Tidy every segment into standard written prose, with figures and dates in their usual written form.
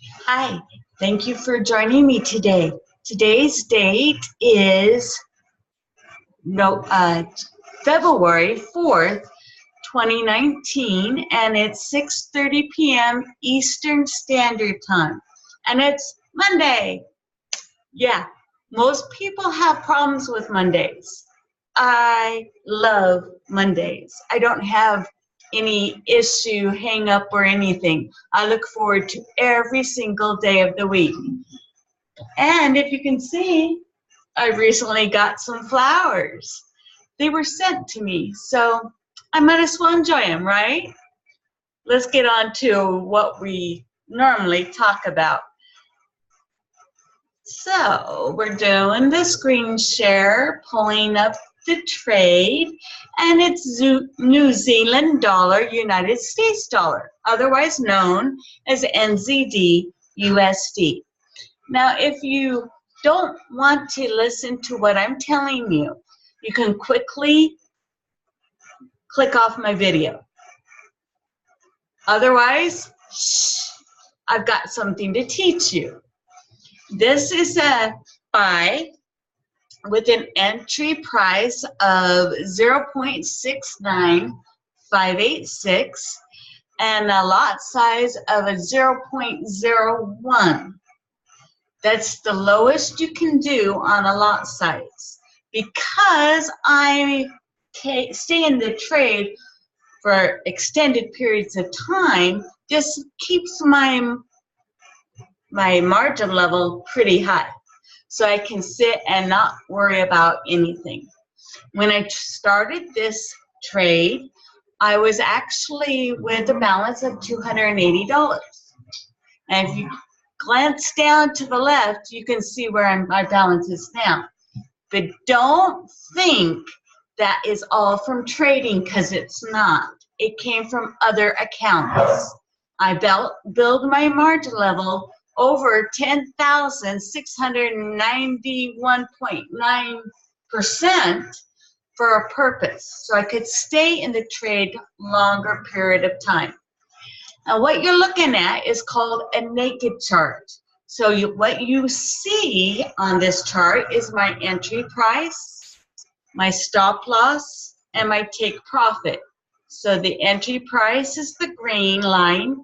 Hi, thank you for joining me today. Today's date is February 4th, 2019, and it's 6:30 p.m. Eastern Standard Time, and it's Monday. Yeah, most people have problems with Mondays. I love Mondays. I don't have any issue, hang up, or anything. I look forward to every single day of the week. And if you can see, I recently got some flowers. They were sent to me, so I might as well enjoy them, right? Let's get on to what we normally talk about. So we're doing the screen share, pulling up the trade, and it's New Zealand dollar, United States dollar, otherwise known as NZDUSD. Now, if you don't want to listen to what I'm telling you, you can quickly click off my video. Otherwise, I've got something to teach you. This is a buy with an entry price of 0.69586 and a lot size of a 0.01. That's the lowest you can do on a lot size. Because I stay in the trade for extended periods of time, this keeps my margin level pretty high. So I can sit and not worry about anything. When I started this trade, I was actually with a balance of $280. And if you glance down to the left, you can see where my balance is now. But don't think that is all from trading, because it's not. It came from other accounts. I build my margin level over 10,691.9% for a purpose, so I could stay in the trade longer period of time. Now, what you're looking at is called a naked chart. So what you see on this chart is my entry price, my stop loss, and my take profit. So the entry price is the green line,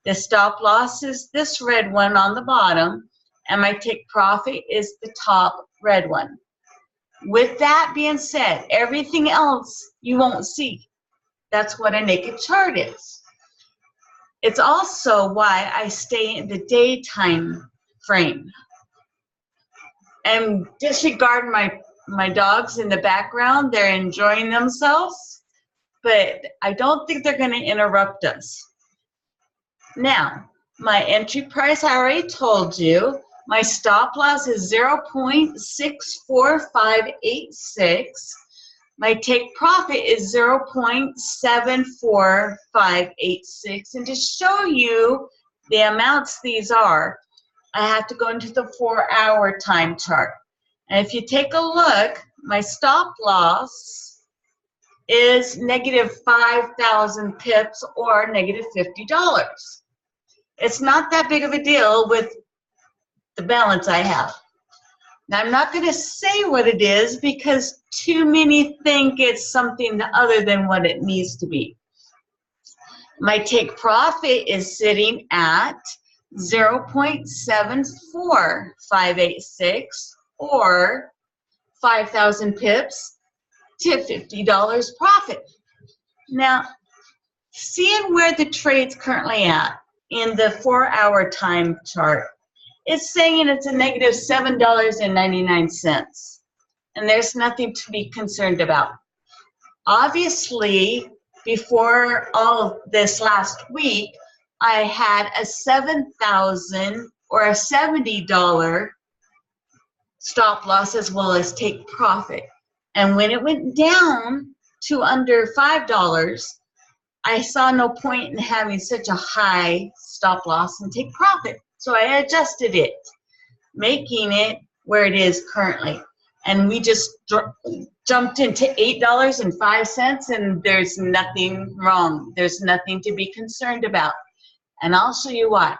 the stop loss is this red one on the bottom, and my take profit is the top red one. With that being said, everything else you won't see. That's what a naked chart is. It's also why I stay in the daytime frame. And disregard my dogs in the background. They're enjoying themselves, but I don't think they're going to interrupt us. Now, my entry price, I already told you. My stop loss is 0.64586. My take profit is 0.74586. And to show you the amounts these are, I have to go into the 4-hour time chart. And if you take a look, my stop loss is negative 5,000 pips or negative $50. It's not that big of a deal with the balance I have. Now, I'm not going to say what it is because too many think it's something other than what it needs to be. My take profit is sitting at 0.74586 or 5,000 pips to $50 profit. Now, seeing where the trade's currently at in the 4-hour time chart, it's saying it's a negative $7.99, and there's nothing to be concerned about. Obviously, before all of this last week, I had a $7,000 or a $70 stop loss as well as take profit. And when it went down to under $5, I saw no point in having such a high stop loss and take profit. So I adjusted it, making it where it is currently. And we just jumped into $8.05, and there's nothing wrong. There's nothing to be concerned about. And I'll show you why.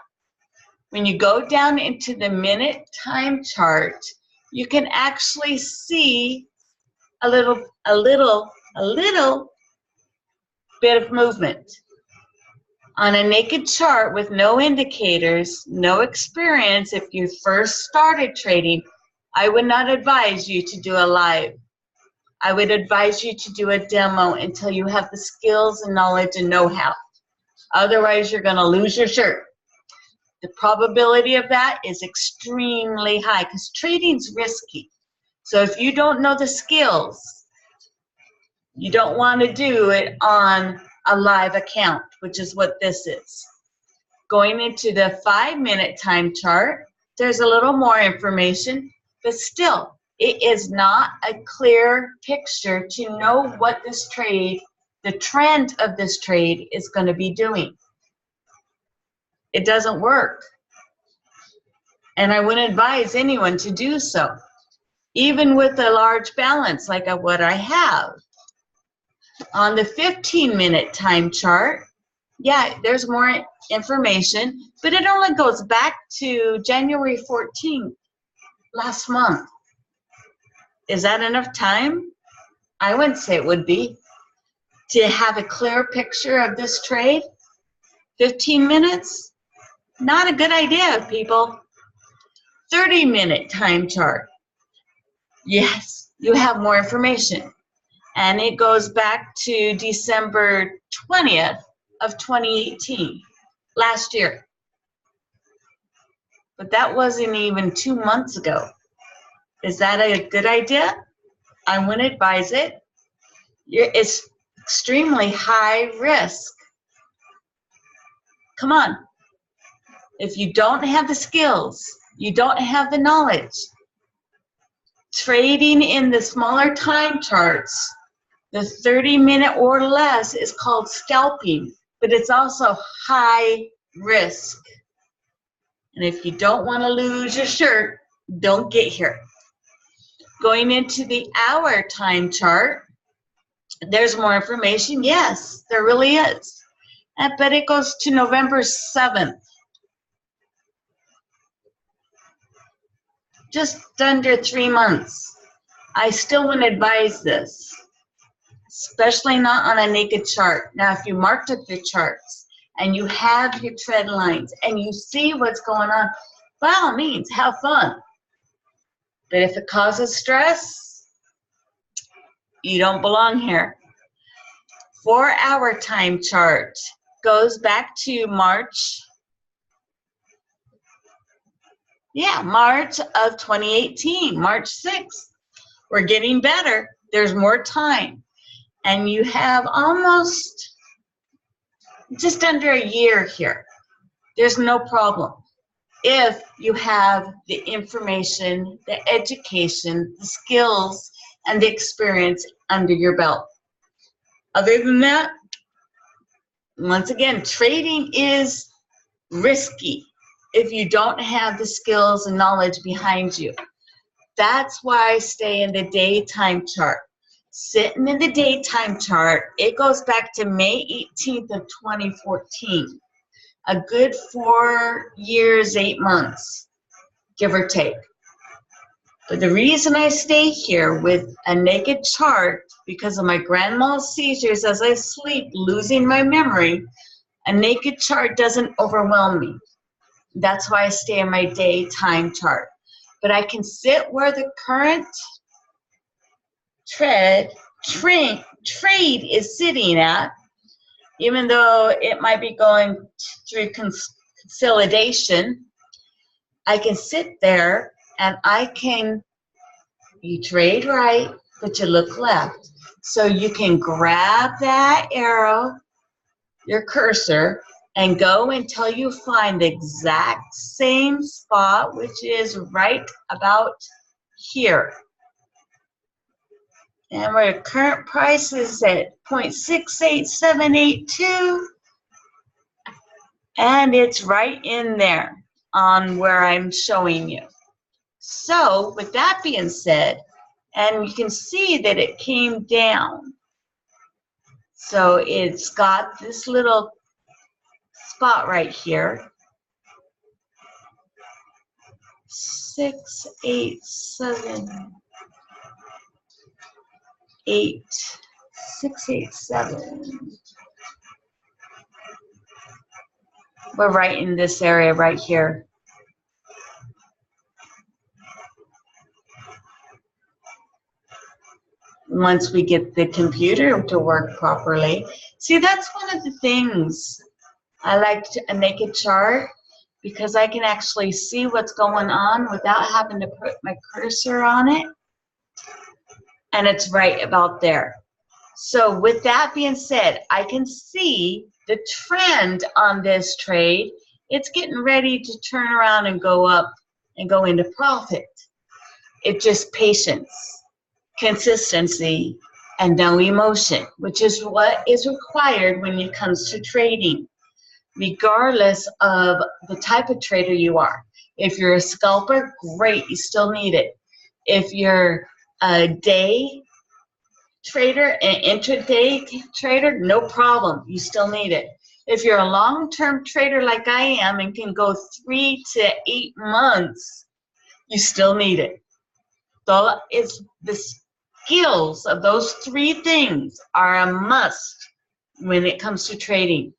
When you go down into the minute time chart, you can actually see a little bit of movement. On a naked chart with no indicators, no experience, if you first started trading, I would not advise you to do a live. I would advise you to do a demo until you have the skills and knowledge and know-how. Otherwise, you're going to lose your shirt. The probability of that is extremely high because trading's risky. So if you don't know the skills, you don't want to do it on a live account, which is what this is. Going into the 5-minute time chart, there's a little more information, but still, it is not a clear picture to know what this trade, the trend of this trade is going to be doing. It doesn't work. And I wouldn't advise anyone to do so, even with a large balance like what I have. On the 15-minute time chart, yeah, there's more information, but it only goes back to January 14th, last month. Is that enough time? I wouldn't say it would be. To have a clear picture of this trade, 15 minutes, not a good idea, people. 30-minute time chart. Yes, you have more information. And it goes back to December 20th of 2018, last year. But that wasn't even 2 months ago. Is that a good idea? I wouldn't advise it. It's extremely high risk. Come on. If you don't have the skills, you don't have the knowledge, trading in the smaller time charts, the 30-minute or less is called scalping, but it's also high risk. And if you don't want to lose your shirt, don't get here. Going into the hour time chart, there's more information. Yes, there really is. But it goes to November 7th. Just under 3 months. I still wouldn't advise this, especially not on a naked chart. Now, if you marked up your charts and you have your trend lines and you see what's going on, by all means, have fun. But if it causes stress, you don't belong here. 4-hour time chart goes back to March. Yeah, March of 2018, March 6th. We're getting better. There's more time. And you have almost just under a year here. There's no problem if you have the information, the education, the skills, and the experience under your belt. Other than that, once again, trading is risky if you don't have the skills and knowledge behind you. That's why I stay in the daytime chart. Sitting in the daytime chart, it goes back to May 18th of 2014. A good 4 years, 8 months, give or take. But the reason I stay here with a naked chart, because of my grand mal seizures as I sleep, losing my memory, a naked chart doesn't overwhelm me. That's why I stay in my daytime chart. But I can sit where the current trade is sitting at, even though it might be going through consolidation. I can sit there and you trade right, but you look left. So you can grab that arrow, your cursor, and go until you find the exact same spot, which is right about here. And our current price is at 0.68782, and it's right in there on where I'm showing you. So with that being said, and you can see that it came down. So it's got this little spot right here. 6, 8, 7, 8, 6, 8, 7. We're right in this area right here. Once we get the computer to work properly. See, that's one of the things I like a naked chart, because I can actually see what's going on without having to put my cursor on it. And it's right about there. So with that being said, I can see the trend on this trade. It's getting ready to turn around and go up and go into profit. It's just patience, consistency, and no emotion, which is what is required when it comes to trading, regardless of the type of trader you are. If you're a scalper, great, you still need it. If you're a day trader, an intraday trader, no problem, you still need it. If you're a long-term trader like I am and can go 3 to 8 months, you still need it. So it's the skills of those 3 things are a must when it comes to trading,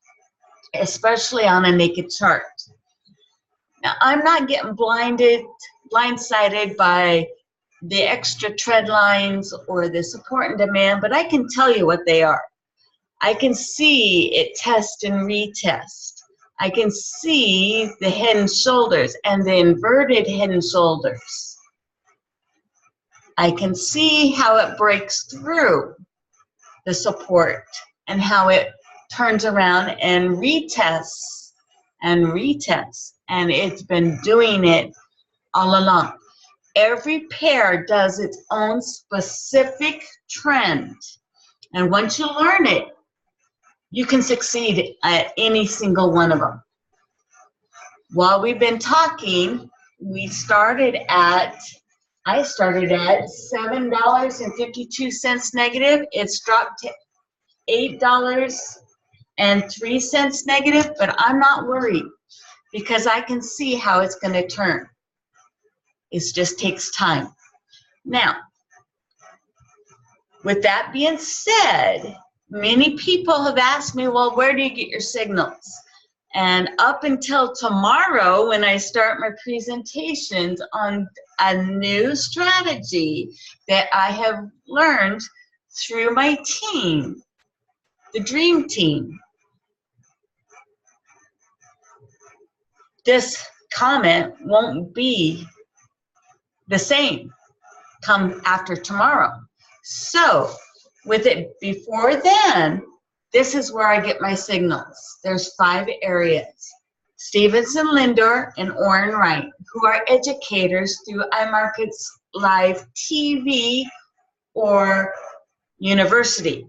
especially on a naked chart. Now, I'm not getting blindsided by the extra trend lines or the support and demand, but I can tell you what they are. I can see it test and retest. I can see the head and shoulders and the inverted head and shoulders. I can see how it breaks through the support and how it turns around and retests and retests. And it's been doing it all along. Every pair does its own specific trend. And once you learn it, you can succeed at any single one of them. While we've been talking, I started at $7.52 negative. It's dropped to $8.03 negative, but I'm not worried because I can see how it's going to turn. It just takes time. Now, with that being said, many people have asked me, well, where do you get your signals? And up until tomorrow, when I start my presentations on a new strategy that I have learned through my team, the Dream Team, this comment won't be the same come after tomorrow. So with it before then, this is where I get my signals. There's 5 areas. Stevenson Lindor and Orrin Wright, who are educators through iMarkets Live TV or University.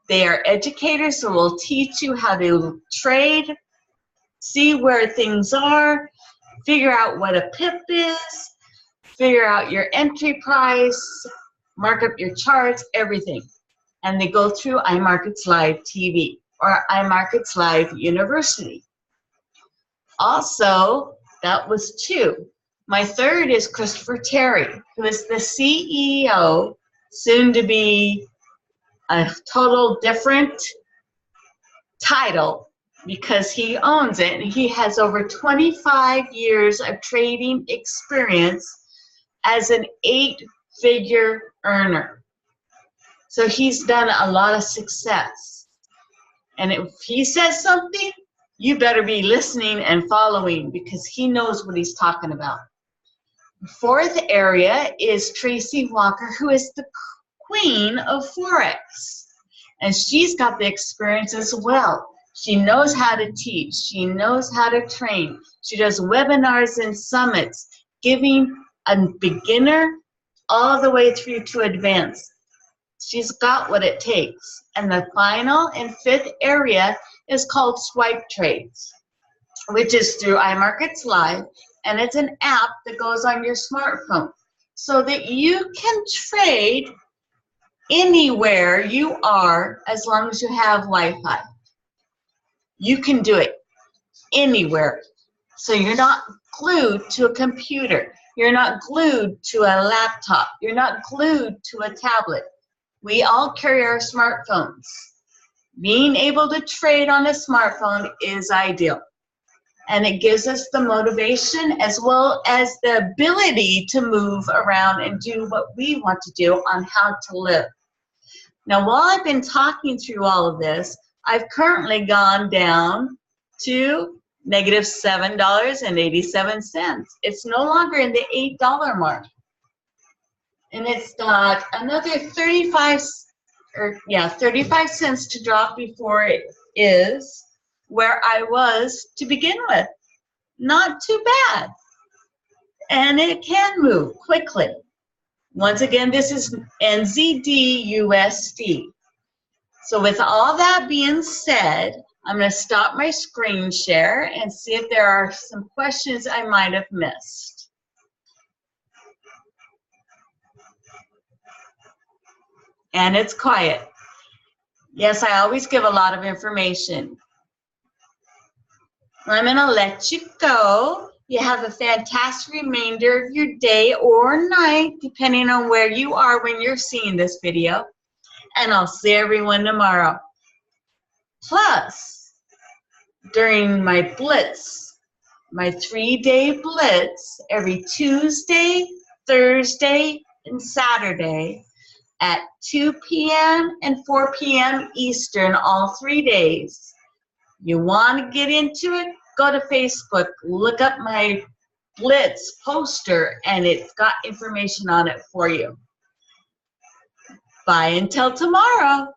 They are educators who will teach you how to trade, see where things are, figure out what a pip is, figure out your entry price, mark up your charts, everything. And they go through iMarkets Live TV or iMarkets Live University. Also, that was 2. My third is Christopher Terry, who is the CEO, soon to be a total different title because he owns it. And he has over 25 years of trading experience as an 8-figure earner. So he's done a lot of success. And if he says something, you better be listening and following because he knows what he's talking about. The 4th area is Tracy Walker, who is the queen of Forex. And she's got the experience as well. She knows how to teach. She knows how to train. She does webinars and summits, giving a beginner all the way through to advanced. She's got what it takes. And the final and 5th area is called Swipe Trades, which is through iMarkets Live, and it's an app that goes on your smartphone so that you can trade anywhere you are as long as you have Wi-Fi. You can do it anywhere. So you're not glued to a computer. You're not glued to a laptop. You're not glued to a tablet. We all carry our smartphones. Being able to trade on a smartphone is ideal. And it gives us the motivation as well as the ability to move around and do what we want to do on how to live. Now, while I've been talking through all of this, I've currently gone down to negative $7.87. It's no longer in the $8 mark. And it's got another 35 cents to drop before it is where I was to begin with. Not too bad. And it can move quickly. Once again, this is NZDUSD. So with all that being said, I'm going to stop my screen share and see if there are some questions I might have missed. And it's quiet. Yes, I always give a lot of information. I'm going to let you go. You have a fantastic remainder of your day or night, depending on where you are when you're seeing this video. And I'll see everyone tomorrow. Plus, during my blitz, my 3-day blitz, every Tuesday, Thursday, and Saturday at 2 p.m. and 4 p.m. Eastern, all 3 days. You want to get into it? Go to Facebook, look up my Blitz poster, and it's got information on it for you. Bye until tomorrow.